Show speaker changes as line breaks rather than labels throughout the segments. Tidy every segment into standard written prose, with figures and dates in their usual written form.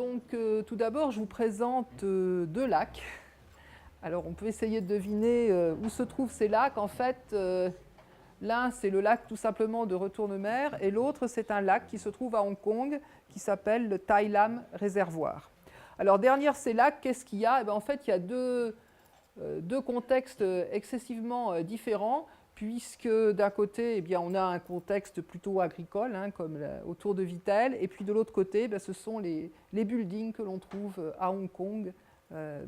Donc, tout d'abord, je vous présente deux lacs. Alors, on peut essayer de deviner où se trouvent ces lacs. En fait, l'un, c'est le lac tout simplement de Retourne-Mer, et l'autre, c'est un lac qui se trouve à Hong Kong, qui s'appelle le Tai Lam Réservoir. Alors, derrière ces lacs, qu'est-ce qu'il y a? Eh bien, en fait, il y a deux contextes excessivement différents, puisque d'un côté, eh bien, on a un contexte plutôt agricole, hein, comme autour de Vittel, et puis de l'autre côté, ben, ce sont les buildings que l'on trouve à Hong Kong,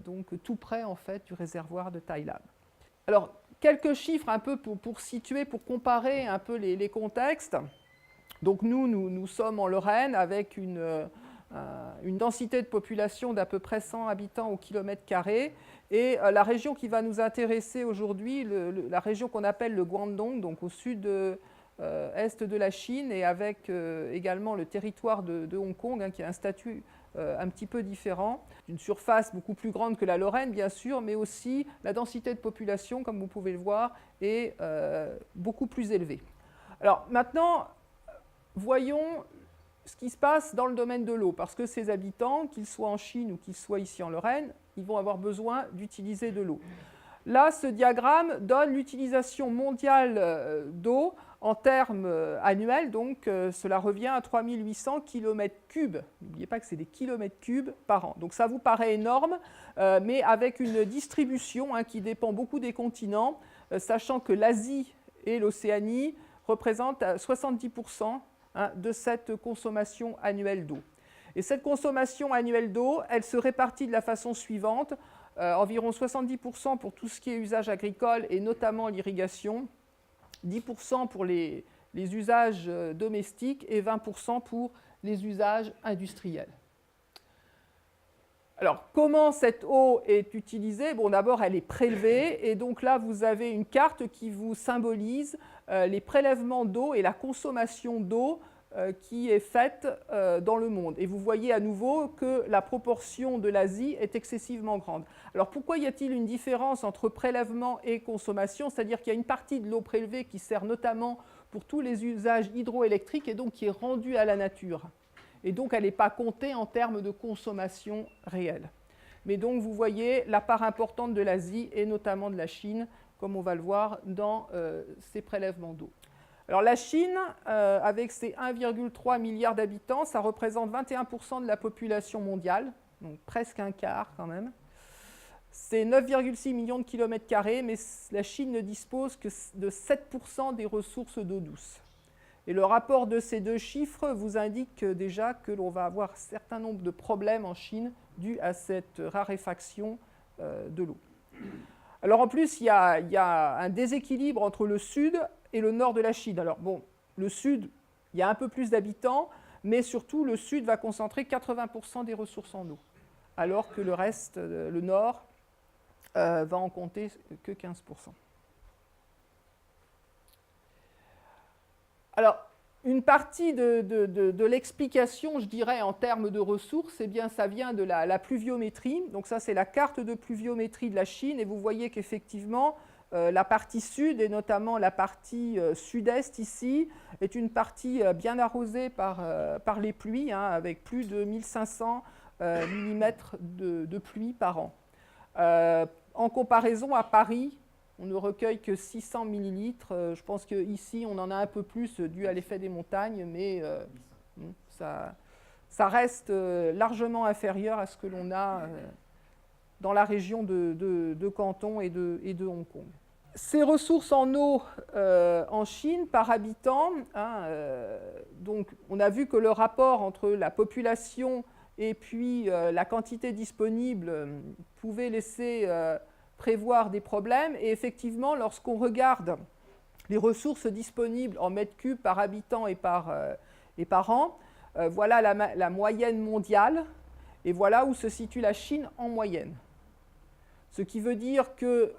donc tout près en fait, du réservoir de Tai Lam. Alors, quelques chiffres un peu pour situer, pour comparer un peu les contextes. Donc nous sommes en Lorraine avec une densité de population d'à peu près 100 habitants au kilomètre carré. Et la région qui va nous intéresser aujourd'hui, la région qu'on appelle le Guangdong, donc au sud-est de la Chine, et avec également le territoire de Hong Kong, hein, qui a un statut un petit peu différent, une surface beaucoup plus grande que la Lorraine, bien sûr, mais aussi la densité de population, comme vous pouvez le voir, est beaucoup plus élevée. Alors maintenant, voyons ce qui se passe dans le domaine de l'eau, parce que ces habitants, qu'ils soient en Chine ou qu'ils soient ici en Lorraine, ils vont avoir besoin d'utiliser de l'eau. Là, ce diagramme donne l'utilisation mondiale d'eau en termes annuels, donc cela revient à 3800 km3. N'oubliez pas que c'est des kilomètres cubes par an. Donc ça vous paraît énorme, mais avec une distribution qui dépend beaucoup des continents, sachant que l'Asie et l'Océanie représentent 70% de cette consommation annuelle d'eau. Et cette consommation annuelle d'eau, elle se répartit de la façon suivante, environ 70% pour tout ce qui est usage agricole et notamment l'irrigation, 10% pour les usages domestiques et 20% pour les usages industriels. Alors, comment cette eau est utilisée? Bon, d'abord, elle est prélevée, et donc là, vous avez une carte qui vous symbolise les prélèvements d'eau et la consommation d'eau qui est faite dans le monde. Et vous voyez à nouveau que la proportion de l'Asie est excessivement grande. Alors, pourquoi y a-t-il une différence entre prélèvement et consommation? C'est-à-dire qu'il y a une partie de l'eau prélevée qui sert notamment pour tous les usages hydroélectriques et donc qui est rendue à la nature. Et donc, elle n'est pas comptée en termes de consommation réelle. Mais donc, vous voyez la part importante de l'Asie et notamment de la Chine, comme on va le voir dans ces prélèvements d'eau. Alors, la Chine, avec ses 1,3 milliard d'habitants, ça représente 21% de la population mondiale, donc presque un quart quand même. C'est 9,6 millions de kilomètres carrés, mais la Chine ne dispose que de 7% des ressources d'eau douce. Et le rapport de ces deux chiffres vous indique déjà que l'on va avoir un certain nombre de problèmes en Chine dus à cette raréfaction de l'eau. Alors en plus, il y a un déséquilibre entre le sud et le nord de la Chine. Alors bon, le sud, il y a un peu plus d'habitants, mais surtout le sud va concentrer 80% des ressources en eau, alors que le reste, le nord, va en compter que 15%. Alors, une partie de l'explication, je dirais, en termes de ressources, eh bien, ça vient de la pluviométrie. Donc ça, c'est la carte de pluviométrie de la Chine. Et vous voyez qu'effectivement, la partie sud, et notamment la partie sud-est ici, est une partie bien arrosée par les pluies, hein, avec plus de 1500 mm de pluie par an. En comparaison à Paris, on ne recueille que 600 millilitres. Je pense qu'ici, on en a un peu plus dû à l'effet des montagnes, mais ça reste largement inférieur à ce que l'on a dans la région de Canton et de Hong Kong. Ces ressources en eau en Chine par habitant, hein, donc on a vu que le rapport entre la population et puis la quantité disponible pouvait laisser prévoir des problèmes. Et effectivement, lorsqu'on regarde les ressources disponibles en mètres cubes par habitant et par an, voilà la moyenne mondiale, et voilà où se situe la Chine en moyenne. Ce qui veut dire que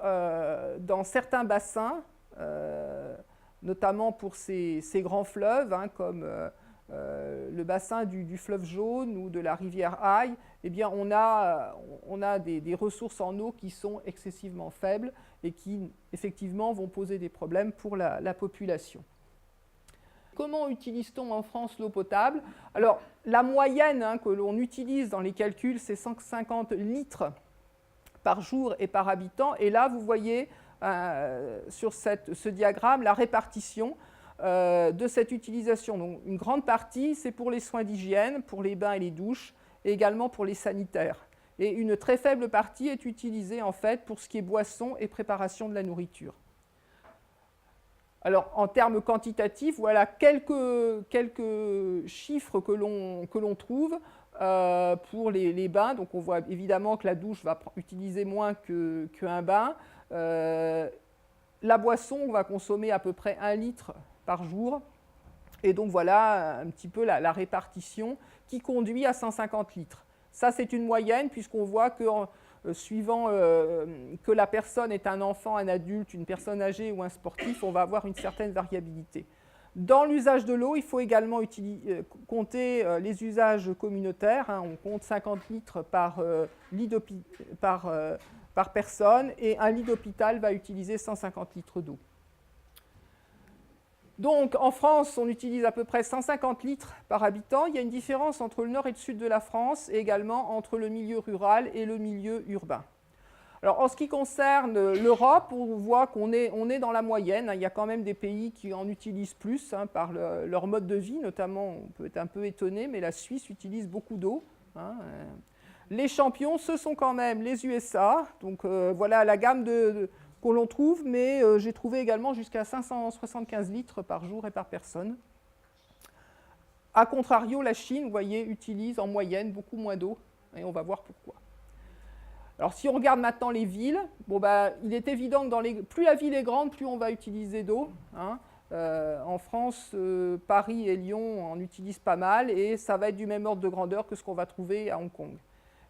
dans certains bassins, notamment pour ces grands fleuves, hein, comme le bassin du fleuve Jaune ou de la rivière Hai, eh bien, on a des ressources en eau qui sont excessivement faibles et qui, effectivement, vont poser des problèmes pour la population. Comment utilise-t-on en France l'eau potable? Alors, la moyenne que l'on utilise dans les calculs, c'est 150 litres par jour et par habitant. Et là, vous voyez sur ce diagramme la répartition de cette utilisation. Donc, une grande partie, c'est pour les soins d'hygiène, pour les bains et les douches, et également pour les sanitaires. Et une très faible partie est utilisée en fait pour ce qui est boisson et préparation de la nourriture. Alors, en termes quantitatifs, voilà quelques chiffres que l'on trouve pour les bains. Donc, on voit évidemment que la douche va utiliser moins qu'un bain. La boisson, on va consommer à peu près 1 litre par jour. Et donc, voilà un petit peu la répartition qui conduit à 150 litres. Ça, c'est une moyenne, puisqu'on voit que suivant que la personne est un enfant, un adulte, une personne âgée ou un sportif, on va avoir une certaine variabilité. Dans l'usage de l'eau, il faut également compter les usages communautaires. On compte 50 litres par personne, et un lit d'hôpital va utiliser 150 litres d'eau. Donc, en France, on utilise à peu près 150 litres par habitant. Il y a une différence entre le nord et le sud de la France, et également entre le milieu rural et le milieu urbain. Alors, en ce qui concerne l'Europe, on voit qu'on est dans la moyenne. Il y a quand même des pays qui en utilisent plus par leur mode de vie, notamment, on peut être un peu étonné, mais la Suisse utilise beaucoup d'eau. Les champions, ce sont quand même les USA. Donc, voilà la gamme que l'on trouve, mais j'ai trouvé également jusqu'à 575 litres par jour et par personne. A contrario, la Chine, vous voyez, utilise en moyenne beaucoup moins d'eau, et on va voir pourquoi. Alors, si on regarde maintenant les villes, il est évident que plus la ville est grande, plus on va utiliser d'eau. En France, Paris et Lyon en utilisent pas mal, et ça va être du même ordre de grandeur que ce qu'on va trouver à Hong Kong.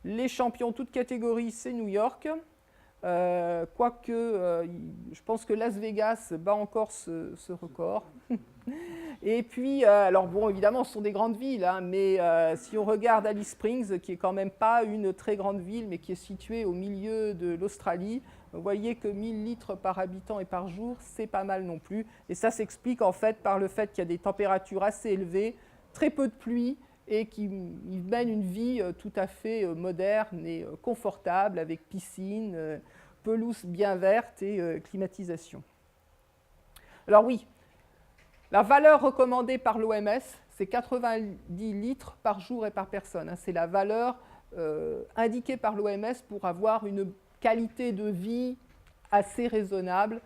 Les champions, toutes catégories, c'est New York. Quoique, je pense que Las Vegas bat encore ce record. Et puis, alors bon, évidemment, ce sont des grandes villes, mais si on regarde Alice Springs, qui est quand même pas une très grande ville, mais qui est située au milieu de l'Australie, vous voyez que 1000 litres par habitant et par jour, c'est pas mal non plus. Et ça s'explique en fait par le fait qu'il y a des températures assez élevées, très peu de pluie, et qui mènent une vie tout à fait moderne et confortable, avec piscine, pelouse bien verte et climatisation. Alors oui, la valeur recommandée par l'OMS, c'est 90 litres par jour et par personne. C'est la valeur indiquée par l'OMS pour avoir une qualité de vie assez raisonnable.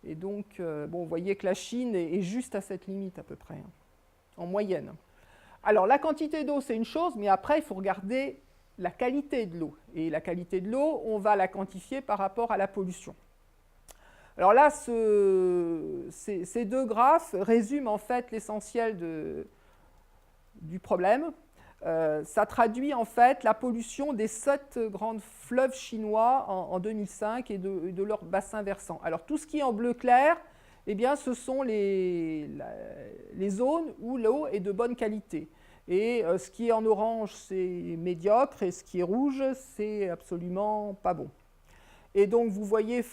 Et donc, vous voyez que la Chine est juste à cette limite à peu près, en moyenne. Alors, la quantité d'eau, c'est une chose, mais après, il faut regarder la qualité de l'eau. Et la qualité de l'eau, on va la quantifier par rapport à la pollution. Alors là, ces deux graphes résument en fait l'essentiel du problème. Ça traduit en fait la pollution des 7 grands fleuves chinois en 2005 et de leurs bassins versants. Alors tout ce qui est en bleu clair, eh bien, ce sont les zones où l'eau est de bonne qualité. Et ce qui est en orange, c'est médiocre, et ce qui est rouge, c'est absolument pas bon. Et donc, vous voyez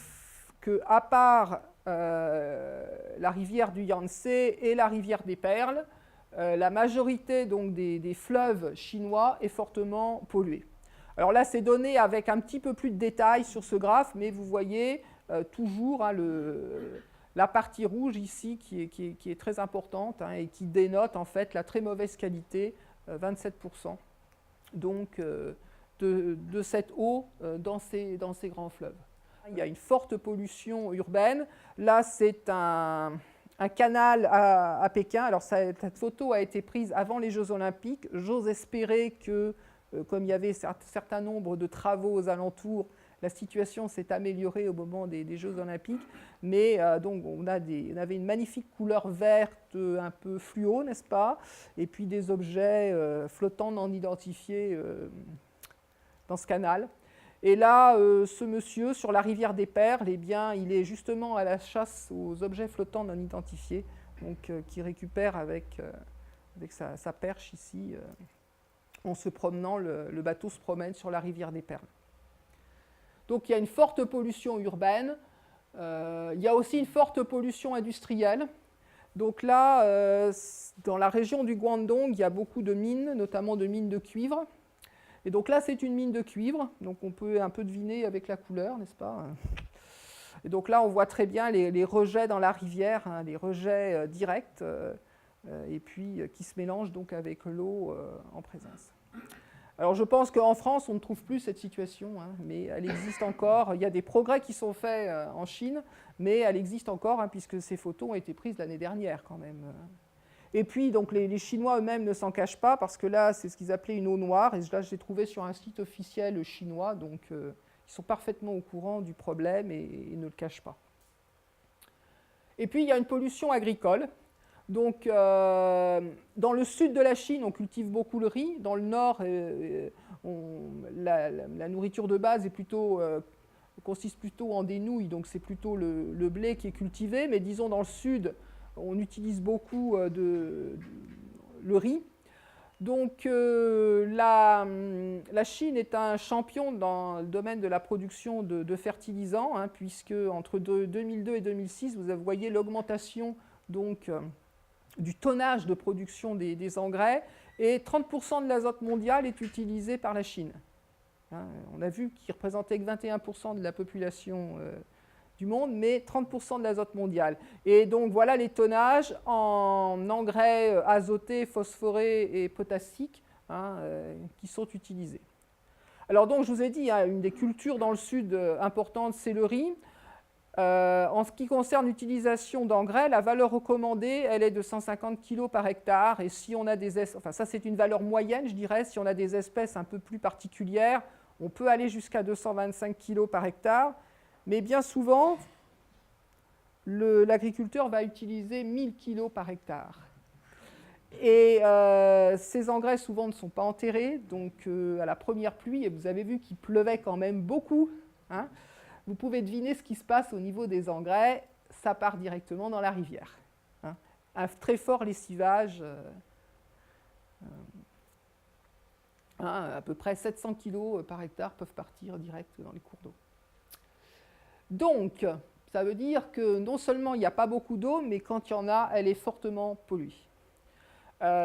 qu'à part la rivière du Yangtze et la rivière des Perles, la majorité donc, des fleuves chinois est fortement polluée. Alors là, c'est donné avec un petit peu plus de détails sur ce graphe, mais vous voyez toujours la partie rouge ici qui est très importante et qui dénote en fait la très mauvaise qualité, 27%, donc, de cette eau dans ces grands fleuves. Il y a une forte pollution urbaine. Là, c'est un canal à Pékin. Alors, cette photo a été prise avant les Jeux Olympiques. J'ose espérer que, comme il y avait un certain nombre de travaux aux alentours, la situation s'est améliorée au moment des Jeux Olympiques. Mais donc, on avait une magnifique couleur verte, un peu fluo, n'est-ce pas? Et puis des objets flottants non identifiés dans ce canal. Et là, ce monsieur, sur la rivière des Perles, eh bien, il est justement à la chasse aux objets flottants non identifiés, donc qui récupère avec sa perche ici. En se promenant, le bateau se promène sur la rivière des Perles. Donc il y a une forte pollution urbaine. Il y a aussi une forte pollution industrielle. Donc là, dans la région du Guangdong, il y a beaucoup de mines, notamment de mines de cuivre. Et donc là, c'est une mine de cuivre, donc on peut un peu deviner avec la couleur, n'est-ce pas? Et donc là, on voit très bien les rejets dans la rivière, hein, les rejets directs, et puis qui se mélangent donc avec l'eau en présence. Alors je pense qu'en France, on ne trouve plus cette situation, hein, mais elle existe encore. Il y a des progrès qui sont faits en Chine, mais elle existe encore, hein, puisque ces photos ont été prises l'année dernière quand même. Et puis, donc, les Chinois eux-mêmes ne s'en cachent pas, parce que là, c'est ce qu'ils appelaient une eau noire, et là, je l'ai trouvé sur un site officiel chinois, donc ils sont parfaitement au courant du problème et ne le cachent pas. Et puis, il y a une pollution agricole. Donc, dans le sud de la Chine, on cultive beaucoup le riz. Dans le nord, la nourriture de base consiste plutôt en des nouilles, donc c'est plutôt le blé qui est cultivé. Mais disons, dans le sud, on utilise beaucoup le riz. Donc la Chine est un champion dans le domaine de la production de fertilisants, hein, puisque entre 2002 et 2006, vous voyez l'augmentation donc, du tonnage de production des engrais, et 30% de l'azote mondial est utilisé par la Chine. Hein, on a vu qu'il représentait que 21% de la population du monde, mais 30% de l'azote mondial. Et donc voilà les tonnages en engrais azotés, phosphorés et potassiques, hein, qui sont utilisés. Alors donc je vous ai dit, hein, une des cultures dans le sud importantes, c'est le riz. En ce qui concerne l'utilisation d'engrais, la valeur recommandée, elle est de 150 kg par hectare. Et si on a enfin ça c'est une valeur moyenne, je dirais, si on a des espèces un peu plus particulières, on peut aller jusqu'à 225 kg par hectare. Mais bien souvent, l'agriculteur va utiliser 1000 kg par hectare. Et ces engrais, souvent, ne sont pas enterrés. Donc, à la première pluie, et vous avez vu qu'il pleuvait quand même beaucoup, hein, vous pouvez deviner ce qui se passe au niveau des engrais. Ça part directement dans la rivière. Hein. Un très fort lessivage. À peu près 700 kg par hectare peuvent partir direct dans les cours d'eau. Donc, ça veut dire que non seulement il n'y a pas beaucoup d'eau, mais quand il y en a, elle est fortement polluée.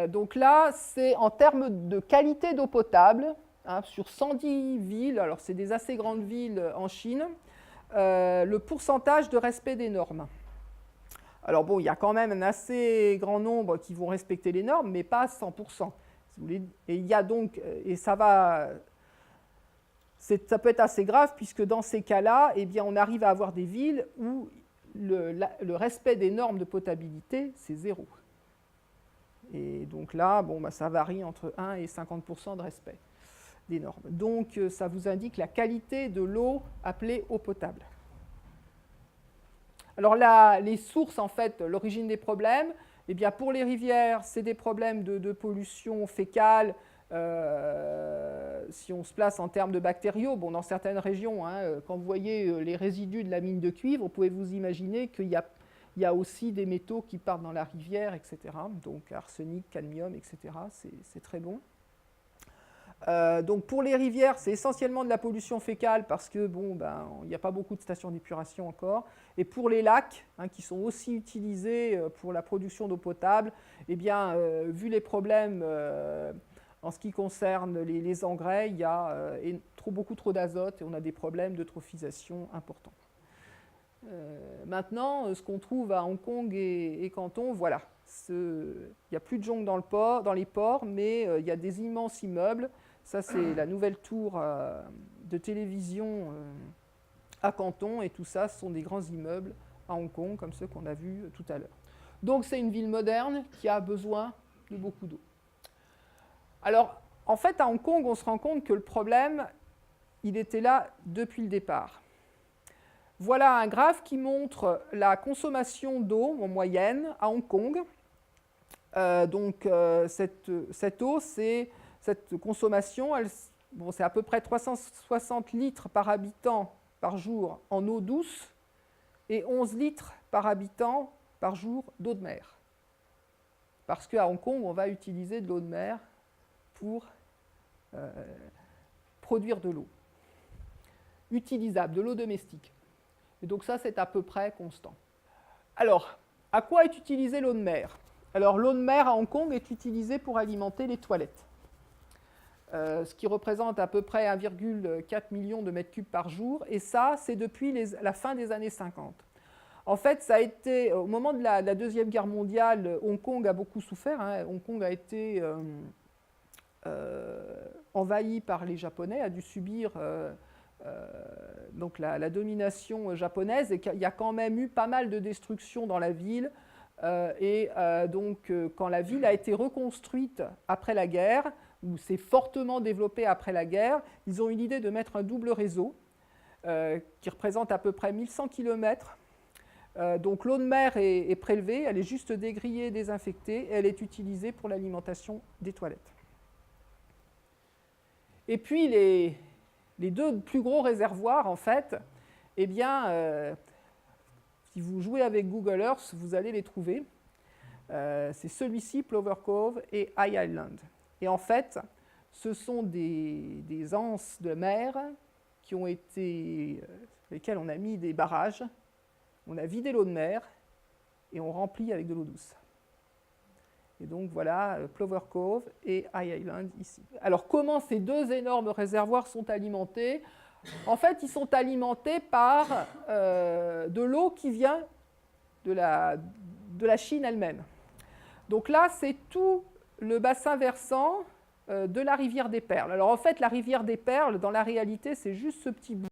Donc là, c'est en termes de qualité d'eau potable, hein, sur 110 villes, alors c'est des assez grandes villes en Chine, le pourcentage de respect des normes. Alors bon, il y a quand même un assez grand nombre qui vont respecter les normes, mais pas à 100%. Si vous voulez. Et il y a donc, et ça peut être assez grave, puisque dans ces cas-là, eh bien, on arrive à avoir des villes où le respect des normes de potabilité, c'est 0. Et donc là, bon, bah, ça varie entre 1 et 50% de respect des normes. Donc ça vous indique la qualité de l'eau appelée eau potable. Alors là, les sources, en fait, l'origine des problèmes, eh bien, pour les rivières, c'est des problèmes de pollution fécale. Si on se place en termes de bactériaux, bon, dans certaines régions, hein, quand vous voyez les résidus de la mine de cuivre, vous pouvez vous imaginer qu'il y a aussi des métaux qui partent dans la rivière, etc. Donc arsenic, cadmium, etc. C'est très bon. Donc pour les rivières, c'est essentiellement de la pollution fécale parce que bon, ben, il n'y a pas beaucoup de stations d'épuration encore. Et pour les lacs, hein, qui sont aussi utilisés pour la production d'eau potable, eh bien, vu les problèmes en ce qui concerne les engrais, il y a beaucoup trop d'azote et on a des problèmes d'eutrophisation importants. Maintenant, ce qu'on trouve à Hong Kong et Canton, voilà. Il n'y a plus de jonques dans les ports, mais il y a des immenses immeubles. Ça, c'est la nouvelle tour de télévision à Canton, et tout ça, ce sont des grands immeubles à Hong Kong, comme ceux qu'on a vus tout à l'heure. Donc, c'est une ville moderne qui a besoin de beaucoup d'eau. Alors, en fait, à Hong Kong, on se rend compte que le problème, il était là depuis le départ. Voilà un graphe qui montre la consommation d'eau en moyenne à Hong Kong. Cette eau, cette consommation, c'est à peu près 360 litres par habitant par jour en eau douce et 11 litres par habitant par jour d'eau de mer. Parce qu'à Hong Kong, on va utiliser de l'eau de mer pour produire de l'eau utilisable, de l'eau domestique. Et donc ça, c'est à peu près constant. Alors, À quoi est utilisée l'eau de mer? Alors l'eau de mer à Hong Kong est utilisée pour alimenter les toilettes, ce qui représente à peu près 1,4 million de mètres cubes par jour, et ça, c'est depuis la fin des années 50. En fait, ça a été, au moment de la Deuxième Guerre mondiale, Hong Kong a beaucoup souffert. Hein. Hong Kong a été envahi par les Japonais, a dû subir donc la domination japonaise, et il y a quand même eu pas mal de destruction dans la ville. Donc, quand la ville a été reconstruite après la guerre, ou s'est fortement développée après la guerre, ils ont eu l'idée de mettre un double réseau qui représente à peu près 1100 km. Donc l'eau de mer est prélevée, elle est juste dégrillée, désinfectée, et elle est utilisée pour l'alimentation des toilettes. Et puis les deux plus gros réservoirs, en fait, eh bien, si vous jouez avec Google Earth, vous allez les trouver. C'est celui-ci, Plover Cove, et High Island. Et en fait, ce sont des anses de mer qui ont été, lesquelles on a mis des barrages, on a vidé l'eau de mer et on remplit avec de l'eau douce. Et donc voilà, Plover Cove et High Island ici. Alors comment ces deux énormes réservoirs sont alimentés? En fait, ils sont alimentés par de l'eau qui vient de la Chine elle-même. Donc là, c'est tout le bassin versant de la rivière des Perles. Alors en fait, la rivière des Perles, dans la réalité, c'est juste ce petit bout.